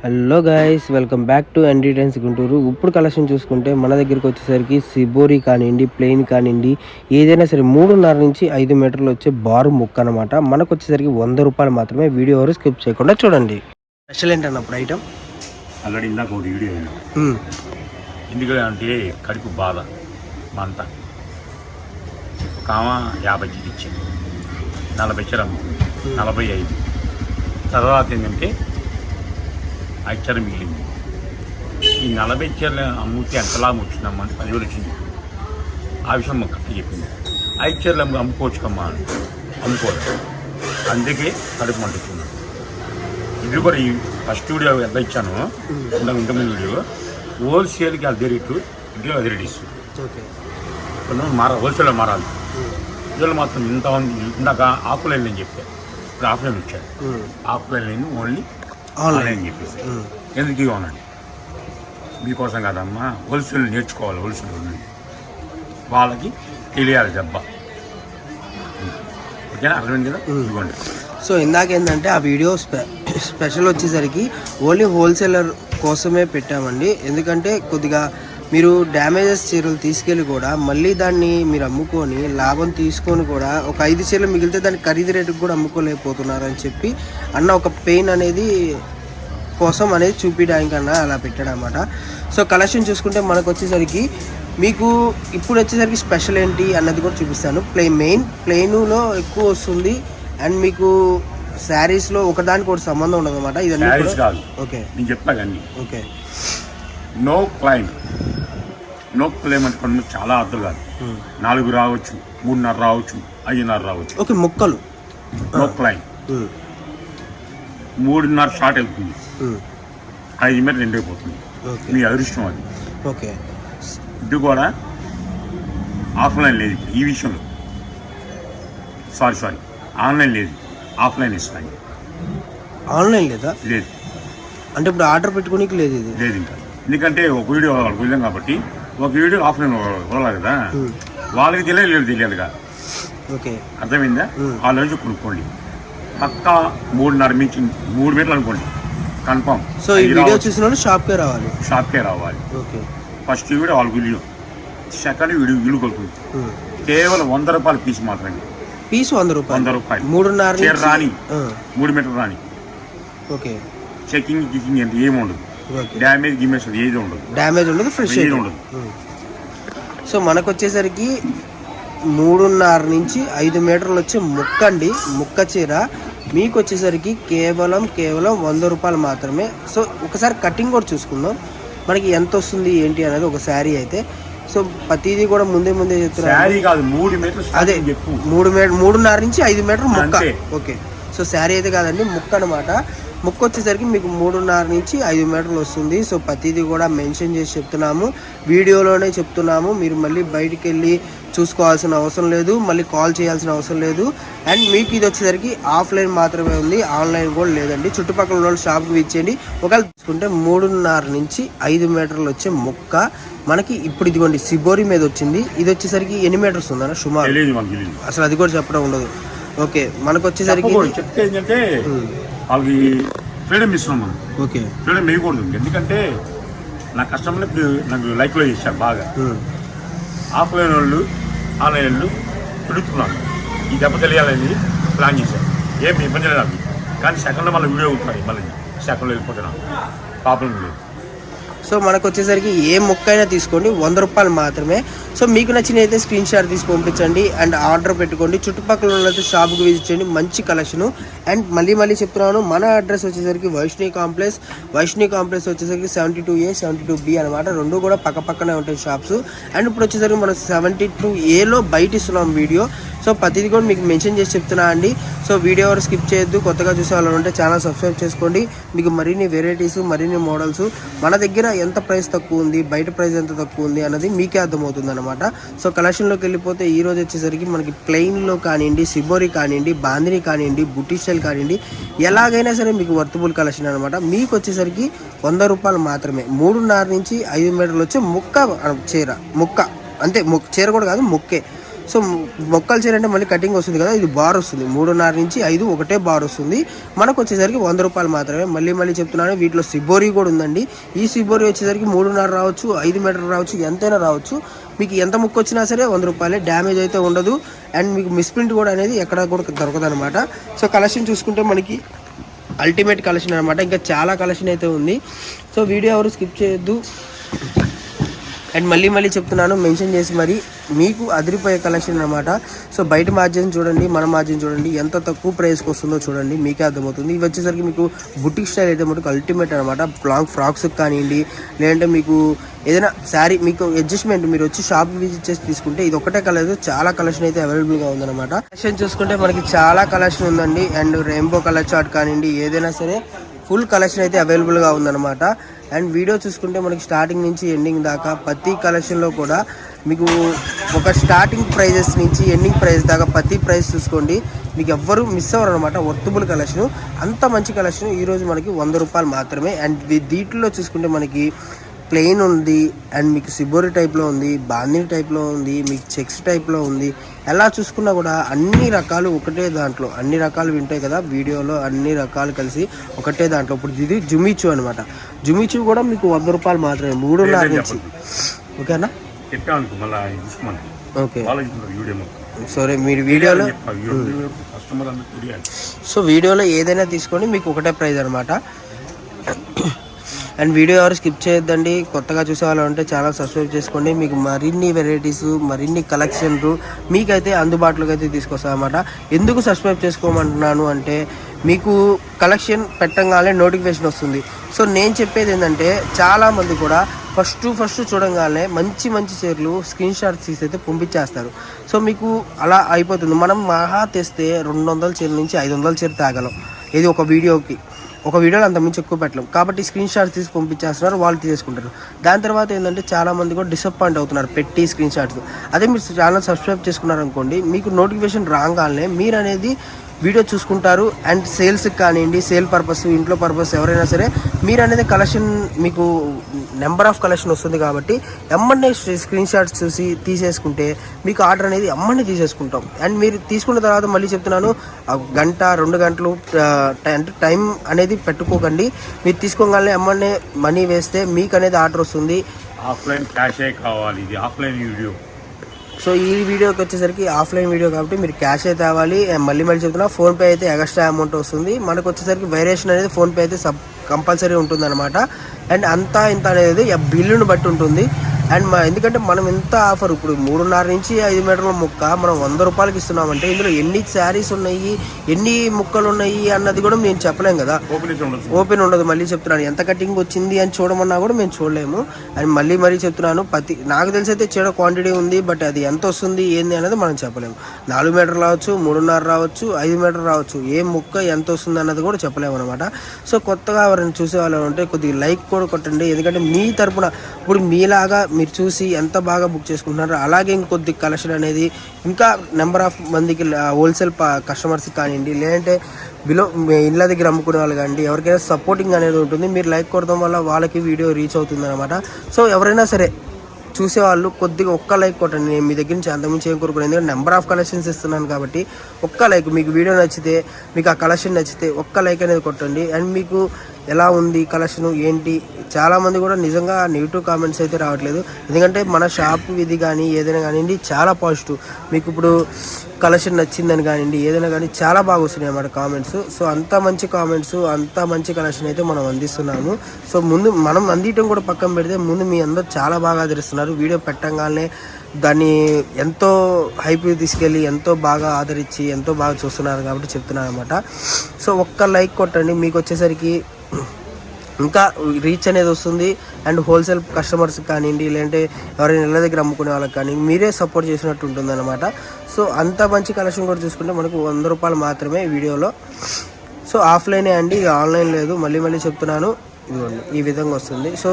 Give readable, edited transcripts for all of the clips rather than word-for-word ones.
Hello guys, welcome back to ND tens Guntur. ఇప్పుడు collection చూసుకుంటే మన దగ్గరికి వచ్చేసరికి సిబోరి కానివ్వండి, ప్లెయిన్ కానివ్వండి, ఏదైనా సరే 3.5 నుంచి 5 మీటర్లు వచ్చే బారు ముక్క అనమాట. మనకు వచ్చేసరికి 100 రూపాయలు మాత్రమే. వీడియో ఎవరు స్కిప్ చేయకుండా చూడండి. స్పెషల్ ఏంటన్నప్పుడు ఐటమ్ ఆల్రెడీ ఇందాక ఒకటి వీడియో ఎందుకంటే కడుపు బాధ మంట ఒక 50 ఇచ్చింది, 40 చీర అమ్ముతుంది, 45. తర్వాత ఏంటంటే 5 చీర మిగిలింది. ఈ 40 చీరలు అమ్ముతే ఎంత లాభం వచ్చిందమ్మా అంటే 10,000 వచ్చింది. ఆ విషయం మాకు కట్టి చెప్పింది. 5 చీరలు అమ్ముకోవచ్చు కమ్మా అని అమ్ముకోవచ్చు. అందుకే కడుపు మంట వచ్చింది. ఇది కూడా ఈ ఫస్ట్ వీడియో ఎంత ఇచ్చాను ఇంతకుముందు వీడియో హోల్సేల్కి అది రేటు ఇంట్లో అది రేట్ ఇస్తుంది. కొంచెం హోల్సేల్లో మారాలి. వీళ్ళు మాత్రం ఇందాక ఆఫ్లైన్ అని చెప్పారు, ఇప్పుడు ఆఫ్లైన్ వచ్చారు. ఆఫ్లైన్ లేని ఓన్లీ ఆన్లైన్ అని చెప్పేసి ఎందుకు ఇవ్వనండి మీకోసం కాదమ్మా, హోల్సేల్ నేర్చుకోవాలి. హోల్సేల్ ఉంది వాళ్ళకి తెలియాలి దెబ్బ. ఓకేనా, అర్థమైంది కదా? ఇవ్వండి. సో ఇందాక ఏంటంటే ఆ వీడియో స్పెషల్ వచ్చేసరికి ఓన్లీ హోల్సేలర్ కోసమే పెట్టామండి. ఎందుకంటే కొద్దిగా మీరు డ్యామేజెస్ చీరలు తీసుకెళ్ళి కూడా మళ్ళీ దాన్ని మీరు అమ్ముకొని లాభం తీసుకొని కూడా ఒక 5 చీరలు మిగిలితే దాన్ని ఖరీదు రేటుకు కూడా అమ్ముకోలేకపోతున్నారు అని చెప్పి అన్న ఒక పెయిన్ అనేది కోసం అనేది చూపించడానికన్నా అలా పెట్టాడు అనమాట. సో కలెక్షన్ చూసుకుంటే మనకు వచ్చేసరికి మీకు ఇప్పుడు వచ్చేసరికి స్పెషల్ ఏంటి అన్నది కూడా చూపిస్తాను. ప్లెయిన్లో ఎక్కువ వస్తుంది అండ్ మీకు శారీస్లో ఒకదానికి ఒకటి సంబంధం ఉండదు అనమాట. ఇదన్నీ కాదు. ఓకే, నేను చెప్తా కానీ ఓకే. నో క్లైమ్ అంటే కొన్ని చాలా అర్థం కాదు. 4 రావచ్చు, 3.5 రావచ్చు, 5.5 రావచ్చు. ఓకే, ముక్కలు నో క్లైమ్. 3.5 షార్ట్ వెళ్తుంది, 5 మీద 2 అయిపోతుంది. మీ అదృష్టం అది. ఓకే, ఇది కూడా ఆఫ్లైన్ లేదు ఈ విషయంలో. సారీ ఆన్లైన్ లేదు, ఆఫ్లైన్ ఇస్తాను. ఆన్లైన్ లేదా? లేదు. అంటే ఇప్పుడు ఆర్డర్ పెట్టుకోనికి లేదు, ఇది లేదు ఇంకా. ఎందుకంటే ఒక వీడియో వాళ్ళకి వెళ్ళాం కాబట్టి ఒక వీడియో ఆఫ్లైన్ వదలాలి కదా, వాళ్ళకి తెలియాలిగా. ఓకే, అర్థమైందా? వాళ్ళ నుంచి కొనుక్కోండి. పక్కా 3.5 నుంచి 3 మీటర్లు అనుకోండి కన్ఫామ్. సో ఈ వీడియో చూసిన షాప్కే రావాలి. ఓకే, ఫస్ట్ వీడియో వాళ్ళకి వీడియో, సెకండ్ వీడియో వీలు కొలుతుంది. కేవలం 100 రూపాయల పీస్ మాత్రమే. పీస్ 100 రూపాయలు. 3.5 రాని 3 మీటర్లు రాని. ఓకే, చెకింగ్ అంటే ఏమి ఉండదు. డ్యామేజ్ ఏది ఉండదు, ఫ్రెష్ ఏది ఉండదు. సో మనకు వచ్చేసరికి 3.5 నుంచి 5 మీటర్లు వచ్చే ముక్క చీర మీకు వచ్చేసరికి కేవలం 100 రూపాయలు మాత్రమే. సో ఒకసారి కటింగ్ కూడా చూసుకుందాం మనకి ఎంత వస్తుంది ఏంటి అనేది ఒక శారీ అయితే. సో ప్రతిదీ కూడా ముందే చెప్తున్నారు. అదే 3.5 నుంచి 5 మీటర్ ముక్క. ఓకే, సో శారీ అయితే కాదండి, ముక్క అనమాట. ముక్క వచ్చేసరికి మీకు 3.5 నుంచి 5 మీటర్లు వస్తుంది. సో ప్రతిదీ కూడా మెన్షన్ చేసి చెప్తున్నాము, వీడియోలోనే చెప్తున్నాము. మీరు మళ్ళీ బయటికి వెళ్ళి చూసుకోవాల్సిన అవసరం లేదు, మళ్ళీ కాల్ చేయాల్సిన అవసరం లేదు. అండ్ మీకు ఇది వచ్చేసరికి ఆఫ్లైన్ మాత్రమే ఉంది, ఆన్లైన్ కూడా లేదండి. చుట్టుపక్కల ఉన్న షాప్కి ఇచ్చేయండి. ఒకవేళ తీసుకుంటే 3.5 నుంచి 5 మీటర్లు వచ్చే ముక్క మనకి ఇప్పుడు ఇదిగోండి సిబోరి మీద వచ్చింది. ఇది వచ్చేసరికి ఎన్ని మీటర్స్ ఉందన్న సుమారు? అసలు అది కూడా చెప్పడం ఉండదు. ఓకే, మనకు వచ్చేసరికి చెప్తే ఏంటంటే వాళ్ళకి ఫ్రీడమ్ ఇస్తున్నాం. ఓకే, ఫ్రీడమ్ వేయకూడదు. ఎందుకంటే నా కస్టమర్లు ఇప్పుడు నాకు లైక్లో చేశారు బాగా. ఆఫ్లైన్ వాళ్ళు ఆన్లైన్ వాళ్ళు పెడుతున్నాను. ఈ దెబ్బ తెలియాలని ప్లాన్ చేశారు. ఏం ఇబ్బంది లేదు నాకు. కానీ సెకండ్లో మళ్ళీ వీడియో అవుతున్నాయి, మళ్ళీ సెకండ్లో వెళ్ళిపోతున్నాను, ప్రాబ్లం లేదు. సో మనకు వచ్చేసరికి ఏ ముక్క అయినా తీసుకోండి, 100 రూపాయలు మాత్రమే. సో మీకు నచ్చిన అయితే స్క్రీన్ షాట్ తీసి పంపించండి అండ్ ఆర్డర్ పెట్టుకోండి. చుట్టుపక్కల ఉన్నట్టు షాప్కి విజిట్ చేయండి, మంచి కలెక్షను. అండ్ మళ్ళీ చెప్తున్నాను, మన అడ్రస్ వచ్చేసరికి వైష్ణవి కాంప్లెక్స్ వచ్చేసరికి 72A 72B అనమాట. రెండు కూడా పక్కనే ఉంటాయి షాప్స్. అండ్ ఇప్పుడు వచ్చేసరికి మనం 72Aలో బయట ఇస్తున్నాం వీడియో. సో ప్రతిదీ కూడా మీకు మెన్షన్ చేసి చెప్తున్నా అండి. సో వీడియో ఎవరు స్కిప్ చేయొద్దు. కొత్తగా చూసే వాళ్ళు ఉంటే ఛానల్ సబ్స్క్రైబ్ చేసుకోండి. మీకు మరిన్ని వెరైటీస్, మరిన్ని మోడల్స్, మన దగ్గర ఎంత ప్రైస్ తక్కువ ఉంది, బయట ప్రైస్ ఎంత తక్కువ ఉంది అన్నది మీకే అర్థమవుతుంది అనమాట. సో కలెక్షన్లోకి వెళ్ళిపోతే ఈ రోజు వచ్చేసరికి మనకి ప్లెయిన్లో కానివ్వండి, సిబోరి కానివ్వండి, బాందిని కానివ్వండి, బుట్టి స్టైల్ కానివ్వండి, ఎలాగైనా సరే మీకు వర్తబుల్ కలెక్షన్ అనమాట. మీకు వచ్చేసరికి 100 రూపాయలు మాత్రమే. 3.5 నుంచి 5 మీటర్లు వచ్చే ముక్క చీర, ముక్క అంతే, చీర కూడా కాదు, ముక్కే. సో మొక్కల చీర అంటే మళ్ళీ కటింగ్ వస్తుంది కదా, ఇది బార్ వస్తుంది 3.5 నుంచి 5 ఒకటే బార్ వస్తుంది. మనకు వచ్చేసరికి 100 రూపాయలు మాత్రమే. మళ్ళీ చెప్తున్నాను, వీటిలో సిబోరీ కూడా ఉందండి. ఈ సిబోరీ వచ్చేసరికి 3.5 రావచ్చు, 5 మీటర్లు రావచ్చు, ఎంతైనా రావచ్చు. మీకు ఎంత ముక్క వచ్చినా సరే 100 రూపాయలే, డ్యామేజ్ అయితే ఉండదు. అండ్ మీకు మిస్ప్రింట్ కూడా అనేది ఎక్కడ కూడా దొరకదు అనమాట. సో కలెక్షన్ చూసుకుంటే మనకి అల్టిమేట్ కలెక్షన్ అనమాట. ఇంకా చాలా కలెక్షన్ అయితే ఉంది. సో వీడియో ఎవరు స్కిప్ చేయొద్దు. అండ్ మళ్ళీ చెప్తున్నాను, మెన్షన్ చేసి మరి మీకు అదిరిపోయే కలెక్షన్ అనమాట. సో బయట మార్జిన్ చూడండి, మన మార్జిన్ చూడండి, ఎంత తక్కువ ప్రైస్కి వస్తుందో చూడండి, మీకే అర్థమవుతుంది. ఇవి వచ్చేసరికి మీకు బుటిక్ స్టైల్ అయితే మటుకు అల్టిమేట్ అనమాట. లాంగ్ ఫ్రాక్స్ కానివ్వండి, లేదంటే మీకు ఏదైనా శారీ మీకు అడ్జస్ట్మెంట్ మీరు వచ్చి షాప్ విజిట్ చేసి తీసుకుంటే ఇది ఒకటే కలర్, చాలా కలెక్షన్ అయితే అవైలబుల్గా ఉందన్నమాట. కలెక్షన్ చూసుకుంటే మనకి చాలా కలెక్షన్ ఉందండి. అండ్ రెయిన్బో కలర్ చార్ట్ కానివ్వండి, ఏదైనా సరే ఫుల్ కలెక్షన్ అయితే అవైలబుల్గా ఉందన్నమాట. అండ్ వీడియో చూసుకుంటే మనకి స్టార్టింగ్ నుంచి ఎండింగ్ దాకా ప్రతి కలెక్షన్లో కూడా మీకు ఒక స్టార్టింగ్ ప్రైజెస్ నుంచి ఎండింగ్ ప్రైస్ దాకా ప్రతి ప్రైస్ చూసుకోండి, మీకు ఎవ్వరూ మిస్ అవ్వరు అనమాట. వర్తబుల్ కలెక్షన్, అంత మంచి కలెక్షన్. ఈరోజు మనకి 100 రూపాయలు మాత్రమే. అండ్ దీంట్లో చూసుకుంటే మనకి ప్లెయిన్ ఉంది, అండ్ మీకు సిబోరి టైప్లో ఉంది, బాందిని టైప్లో ఉంది, మీకు చెక్స్ టైప్లో ఉంది. ఎలా చూసుకున్నా కూడా అన్ని రకాలు ఒకటే దాంట్లో, అన్ని రకాలు వింటాయి కదా వీడియోలో, అన్ని రకాలు కలిసి ఒకటే దాంట్లో. ఇప్పుడు ఇది జుమిచు అనమాట. జుమిచు కూడా మీకు 100 రూపాయలు మాత్రమే, 3.5 నుంచి. ఓకేనా? ఓకే, సరే. మీరు వీడియోలో సో వీడియోలో ఏదైనా తీసుకోండి, మీకు ఒకటే ప్రైజ్ అనమాట. అండ్ వీడియో ఎవరు స్కిప్ చేయొద్దండి. కొత్తగా చూసే వాళ్ళు ఉంటే ఛానల్ సబ్స్క్రైబ్ చేసుకోండి. మీకు మరిన్ని వెరైటీస్, మరిన్ని కలెక్షన్లు మీకైతే అందుబాటులోకి అయితే తీసుకొస్తాం అనమాట. ఎందుకు సబ్స్క్రైబ్ చేసుకోమంటున్నాను అంటే మీకు కలెక్షన్ పెట్టగానే నోటిఫికేషన్ వస్తుంది. సో నేను చెప్పేది ఏంటంటే చాలామంది కూడా ఫస్ట్ చూడంగానే మంచి చీరలు స్క్రీన్ షాట్స్ తీసి అయితే పంపించేస్తారు. సో మీకు అలా అయిపోతుంది. మనం మహా తెస్తే 200 చీరల నుంచి 500 చీర తాగలం. ఇది ఒక వీడియోలో అంత మించి ఎక్కువ పెట్టలేం. కాబట్టి స్క్రీన్ షాట్స్ తీసి పంపించేస్తున్నారు, వాళ్ళు తీసేసుకుంటారు. దాని తర్వాత ఏంటంటే చాలామంది కూడా డిసప్పాయింట్ అవుతున్నారు పెట్టి స్క్రీన్ షాట్స్. అదే మీరు ఛానల్ సబ్స్క్రైబ్ చేసుకున్నారనుకోండి, మీకు నోటిఫికేషన్ రాగానే మీరు అనేది వీడియో చూసుకుంటారు. అండ్ సేల్స్కి కానివ్వండి, సేల్ పర్పస్, ఇంట్లో పర్పస్ ఎవరైనా సరే మీరు అనేది కలెక్షన్ మీకు నెంబర్ ఆఫ్ కలెక్షన్ వస్తుంది. కాబట్టి ఎమ్మనే స్క్రీన్ షాట్స్ చూసి తీసేసుకుంటే మీకు ఆర్డర్ అనేది ఎమ్మనే తీసేసుకుంటాం. అండ్ మీరు తీసుకున్న తర్వాత మళ్ళీ చెప్తున్నాను, 1-2 గంటలు టైం అనేది పెట్టుకోకండి. మీరు తీసుకోగానే ఎమ్మనే మనీ వేస్తే మీకు అనేది ఆర్డర్ వస్తుంది. ఆఫ్లైన్ క్యాషే కావాలి, ఇది ఆఫ్లైన్ వీడియో. సో ఈ వీడియోకి వచ్చేసరికి ఆఫ్లైన్ వీడియో కాబట్టి మీరు క్యాష్ అయితే తేవాలి. మళ్ళీ చెప్తున్నా, ఫోన్పే అయితే ఎక్స్ట్రా అమౌంట్ వస్తుంది. మనకు వచ్చేసరికి వేరియేషన్ అనేది ఫోన్పే అయితే కంపల్సరీ ఉంటుంది అనమాట. అండ్ అంతా ఇంత అనేది బిల్లును బట్టి ఉంటుంది. అండ్ ఎందుకంటే మనం ఎంత ఆఫర్, ఇప్పుడు 3.5 నుంచి 5 మీటర్ల ముక్క మనం 100 రూపాయలకి ఇస్తున్నామంటే ఇందులో ఎన్ని శారీస్ ఉన్నాయి, ఎన్ని ముక్కలు ఉన్నాయి అన్నది కూడా మేము చెప్పలేం కదా, ఓపెన్ ఉండదు. మళ్ళీ చెప్తున్నాను, ఎంత కటింగ్ వచ్చింది అని చూడమన్నా కూడా మేము చూడలేము. అని మళ్ళీ చెప్తున్నాను, నాకు తెలిసి అయితే చీర క్వాంటిటీ ఉంది, బట్ అది ఎంత వస్తుంది ఏంది అనేది మనం చెప్పలేము. 4 మీటర్లు రావచ్చు, 3.5 రావచ్చు, 5 మీటర్లు రావచ్చు, ఏ ముక్క ఎంత వస్తుంది అన్నది కూడా చెప్పలేము అనమాట. సో కొత్తగా ఎవరైనా చూసే వాళ్ళు ఉంటే కొద్దిగా లైక్ కూడా కొట్టండి. ఎందుకంటే మీ తరపున ఇప్పుడు మీలాగా మీరు చూసి ఎంత బాగా బుక్ చేసుకుంటున్నారు, అలాగే ఇంకొద్ది కలెక్షన్ అనేది ఇంకా నెంబర్ ఆఫ్ మందికి హోల్సేల్ కస్టమర్స్కి కానివ్వండి, లేదంటే ఇళ్ళ దగ్గర అమ్ముకునే వాళ్ళు కానివ్వండి, ఎవరికైనా సపోర్టింగ్ అనేది ఉంటుంది. మీరు లైక్ కొడడం వల్ల వాళ్ళకి వీడియో రీచ్ అవుతుంది అనమాట. సో ఎవరైనా సరే చూసేవాళ్ళు కొద్దిగా ఒక్క లైక్ కొట్టండి. నేను మీ దగ్గర నుంచి అంతకుమించి ఏం కోరుకున్నాను, ఎందుకంటే నెంబర్ ఆఫ్ కలెక్షన్స్ ఇస్తున్నాను కాబట్టి ఒక్క లైక్, మీకు వీడియో నచ్చితే, మీకు ఆ కలెక్షన్ నచ్చితే ఒక్క లైక్ అనేది కొట్టండి. అండ్ మీకు ఎలా ఉంది కలెక్షన్ ఏంటి, చాలామంది కూడా నిజంగా నెగిటివ్ కామెంట్స్ అయితే రావట్లేదు. ఎందుకంటే మన షాప్ ఇది కానీ ఏదైనా కానివ్వండి చాలా పాజిటివ్. మీకు ఇప్పుడు కలెక్షన్ నచ్చిందని కానివ్వండి ఏదైనా కానీ చాలా బాగా వస్తున్నాయి అన్నమాట కామెంట్స్. సో అంత మంచి కామెంట్స్, అంత మంచి కలెక్షన్ అయితే మనం అందిస్తున్నాము. సో ముందు మనం అందించడం కూడా పక్కన పెడితే ముందు మీ అందరూ చాలా బాగా ఆదరిస్తున్నారు. వీడియో పెట్టంగానే దాన్ని ఎంతో హైప్ తీసుకెళ్ళి ఎంతో బాగా ఆదరించి ఎంతో బాగా చూస్తున్నారు కాబట్టి చెప్తున్నాను అనమాట. సో ఒక్క లైక్ కొట్టండి, మీకు వచ్చేసరికి ఇంకా రీచ్ అనేది వస్తుంది. అండ్ హోల్సేల్ కస్టమర్స్ కానివ్వండి, లేదంటే ఎవరైనా ఇళ్ళ దగ్గర అమ్ముకునే వాళ్ళకి కానీ మీరే సపోర్ట్ చేసినట్టు ఉంటుంది అనమాట. సో అంత మంచి కలెక్షన్ కూడా చూసుకుంటే మనకు 100 రూపాయలు మాత్రమే వీడియోలో. సో ఆఫ్లైనే అండి, ఆన్లైన్ లేదు. మళ్ళీ చెప్తున్నాను, ఇదిగోండి ఈ విధంగా వస్తుంది. సో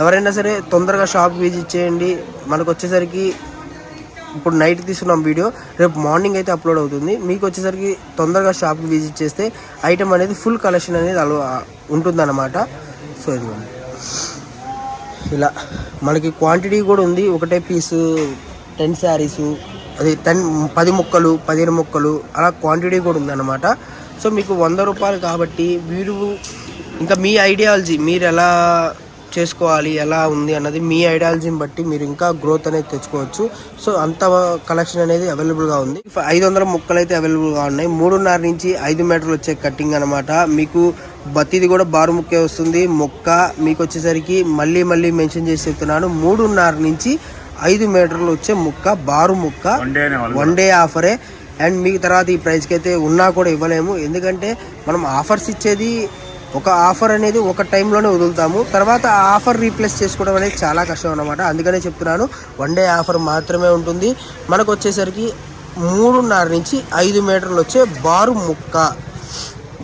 ఎవరైనా సరే తొందరగా షాప్ విజిట్ చేయండి. మనకు వచ్చేసరికి ఇప్పుడు నైట్ తీసుకున్నాం వీడియో, రేపు మార్నింగ్ అయితే అప్లోడ్ అవుతుంది. మీకు వచ్చేసరికి తొందరగా షాప్కి విజిట్ చేస్తే ఐటమ్ అనేది ఫుల్ కలెక్షన్ అనేది ఉంటుందన్నమాట. సో ఇదిగోండి ఇలా మనకి క్వాంటిటీ కూడా ఉంది. ఒకటే పీసు 10 శారీసు అది 10 ముక్కలు 15 ముక్కలు అలా క్వాంటిటీ కూడా ఉందన్నమాట. సో మీకు 100 రూపాయలు కాబట్టి మీరు ఇంకా మీ ఐడియాలజీ, మీరు ఎలా చేసుకోవాలి, ఎలా ఉంది అన్నది మీ ఐడియాలజీని బట్టి మీరు ఇంకా గ్రోత్ అనేది తెచ్చుకోవచ్చు. సో అంత కలెక్షన్ అనేది అవైలబుల్గా ఉంది. 500 ముక్కలు అయితే అవైలబుల్గా ఉన్నాయి. 3.5 నుంచి 5 మీటర్లు వచ్చే కటింగ్ అనమాట. మీకు బతిది కూడా బారు ముక్కే వస్తుంది. మొక్క మీకు వచ్చేసరికి మళ్ళీ మెన్షన్ చేసి చెప్తున్నాను, 3.5 నుంచి 5 మీటర్లు వచ్చే ముక్క, బారు ముక్క, 1 డే ఆఫరే. అండ్ మీకు తర్వాత ఈ ప్రైస్కి అయితే ఉన్నా కూడా ఇవ్వలేము, ఎందుకంటే మనం ఆఫర్స్ ఇచ్చేది ఒక ఆఫర్ అనేది ఒక టైంలోనే వదులుతాము, తర్వాత ఆ ఆఫర్ రీప్లేస్ చేసుకోవడం అనేది చాలా కష్టం అనమాట. అందుకనే చెప్తున్నాను 1 డే ఆఫర్ మాత్రమే ఉంటుంది. మనకు వచ్చేసరికి 3.5 నుంచి 5 మీటర్లు వచ్చే బారు ముక్క.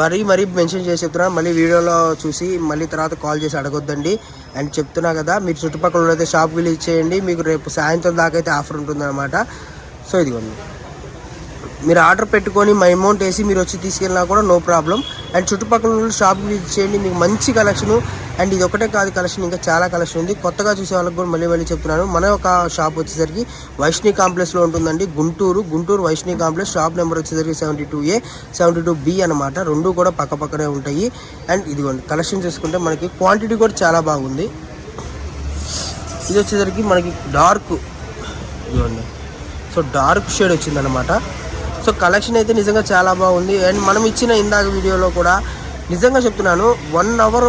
మరీ మెన్షన్ చేసి చెప్తున్నాను, మళ్ళీ వీడియోలో చూసి మళ్ళీ తర్వాత కాల్ చేసి అడగొద్దండి. అండ్ చెప్తున్నా కదా, మీరు చుట్టుపక్కల అయితే షాప్ విజిట్ చేయండి, మీకు రేపు సాయంత్రం దాకా అయితే ఆఫర్ ఉంటుందన్నమాట. సో ఇదిగోండి, మీరు ఆర్డర్ పెట్టుకొని మా అమౌంట్ వేసి మీరు వచ్చి తీసుకెళ్ళినా కూడా నో ప్రాబ్లం. అండ్ చుట్టుపక్కల షాప్ విజిట్ చేయండి, మీకు మంచి కలెక్షను. అండ్ ఇది ఒకటే కాదు కలెక్షన్, ఇంకా చాలా కలెక్షన్ ఉంది. కొత్తగా చూసే వాళ్ళకి కూడా మళ్ళీ చెప్తున్నాను, మన ఒక షాప్ వచ్చేసరికి వైష్ణవి కాంప్లెక్స్లో ఉంటుందండి, Guntur Vaishnavi complex. Shop number వచ్చేసరికి 72A 72B అనమాట. రెండు కూడా పక్కనే ఉంటాయి. అండ్ ఇదిగోండి, కలెక్షన్ చూసుకుంటే మనకి క్వాంటిటీ కూడా చాలా బాగుంది. ఇది వచ్చేసరికి మనకి డార్క్, ఇదిగోండి, సో డార్క్ షేడ్ వచ్చిందనమాట. సో కలెక్షన్ అయితే నిజంగా చాలా బాగుంది. అండ్ మనం ఇచ్చిన ఇందాక వీడియోలో కూడా నిజంగా చెప్తున్నాను, 1 అవర్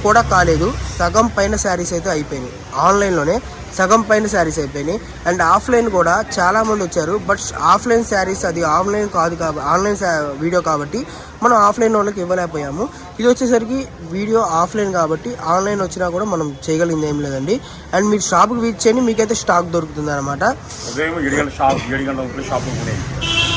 కూడా కాలేదు, సగం పైన శారీస్ అయితే అయిపోయినాయి. ఆన్లైన్లోనే సగం పైన శారీస్ అయిపోయినాయి. అండ్ ఆఫ్లైన్ కూడా చాలామంది వచ్చారు, బట్ ఆఫ్లైన్ శారీస్ అది ఆన్లైన్ కాదు కాబట్టి, ఆన్లైన్ వీడియో కాబట్టి మనం ఆఫ్లైన్ వాళ్ళకి ఇవ్వలేకపోయాము. ఇది వచ్చేసరికి వీడియో ఆఫ్లైన్ కాబట్టి ఆన్లైన్ వచ్చినా కూడా మనం చేయగలిగింది ఏం లేదండి. అండ్ మీరు షాప్కి విజిట్ చేయండి, మీకైతే స్టాక్ దొరుకుతుంది అనమాట.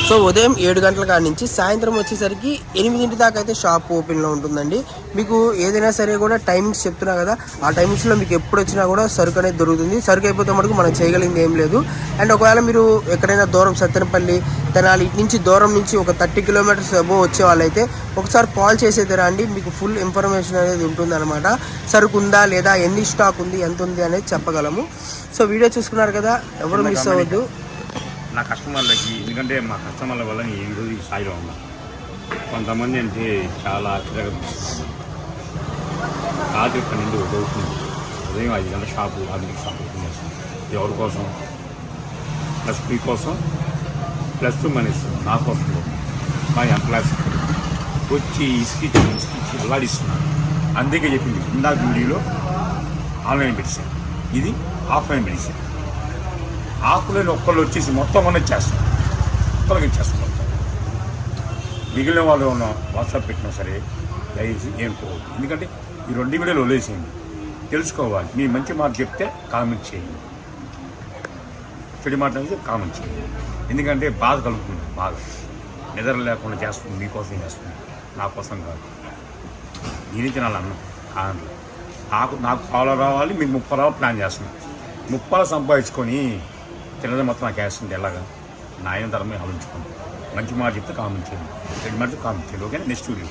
సో ఉదయం 7 గంటల కాడి నుంచి సాయంత్రం వచ్చేసరికి 8 దాకా అయితే షాప్ ఓపెన్లో ఉంటుందండి. మీకు ఏదైనా సరే కూడా టైమింగ్స్ చెప్తున్నా కదా, ఆ టైమింగ్స్లో మీకు ఎప్పుడు వచ్చినా కూడా సరుకు అనేది దొరుకుతుంది. సరుకు అయిపోతే మటుకు మనం చేయగలిగింది ఏం లేదు. అండ్ ఒకవేళ మీరు ఎక్కడైనా దూరం, సత్తెనపల్లి, తెనాలి, ఇటు నుంచి దూరం నుంచి ఒక 30 కిలోమీటర్స్ అబోవ్ వచ్చే వాళ్ళైతే ఒకసారి కాల్ చేసేది రండి, మీకు ఫుల్ ఇన్ఫర్మేషన్ అనేది ఉంటుంది అనమాట. సరుకు ఉందా లేదా, ఎన్ని స్టాక్ ఉంది, ఎంత ఉంది అనేది చెప్పగలము. సో వీడియో చూసుకున్నారు కదా, ఎవరు మిస్ అవ్వద్దు. నా కస్టమర్లకి, ఎందుకంటే మా కస్టమర్ల వల్ల నేను ఈరోజు ఈ స్థాయిలో ఉన్నా. కొంతమంది అంటే చాలా తిరగబడుతున్నారు. రాత్రి 12 అవుతుంది, ఉదయం 5 గంటల షాపు 6 గంటల షాపు ఓపెన్ చేస్తాను. ఎవరి కోసం? ప్లస్ మీ కోసం, ప్లస్ మనీస్ నా కోసం, మా ఎంప్లాయీస్ వచ్చి ఇసుకిచ్చి అల్లాడిస్తున్నాను. అందుకే చెప్పింది ఇందాక వీడియోలో ఆన్లైన్ పెట్టేశాను, ఇది ఆఫ్లైన్ పెట్టేశాను. ఆఫ్లైన్ ఒక్కళ్ళు వచ్చేసి మొత్తం మనం ఇచ్చేస్తాం, తొలగించేస్తాం మొత్తం. మిగిలిన వాళ్ళు ఉన్న వాట్సాప్ పెట్టినా సరే దయచేసి ఏం పోవద్దు, ఎందుకంటే ఈ 2 వీడియోలు వదిలేసేయండి. తెలుసుకోవాలి, మీ మంచి మాట చెప్తే కామెంట్ చేయండి, చెడు మాట అయితే కామెంట్ చేయండి. ఎందుకంటే బాధ కలుగుతుంది, బాధ నిద్ర లేకుండా చేస్తుంది, మీకోసం చేస్తుంది, నా కోసం కాదు. దీనికి తినాలి అన్నం కాదు, నాకు పావులు రావాలి, మీకు 30 రావాలి ప్లాన్ చేస్తున్నాను. 30 సంపాదించుకొని తినడం మొత్తం నాకు వేస్తుంది. ఎలాగా నాయన ధర్మం ఆలోచించుకోండి. మంచి మాట చెప్తే కామెంట్ చేయండి, చెడు మాట కామెంట్ చేయండి. Okay, next video.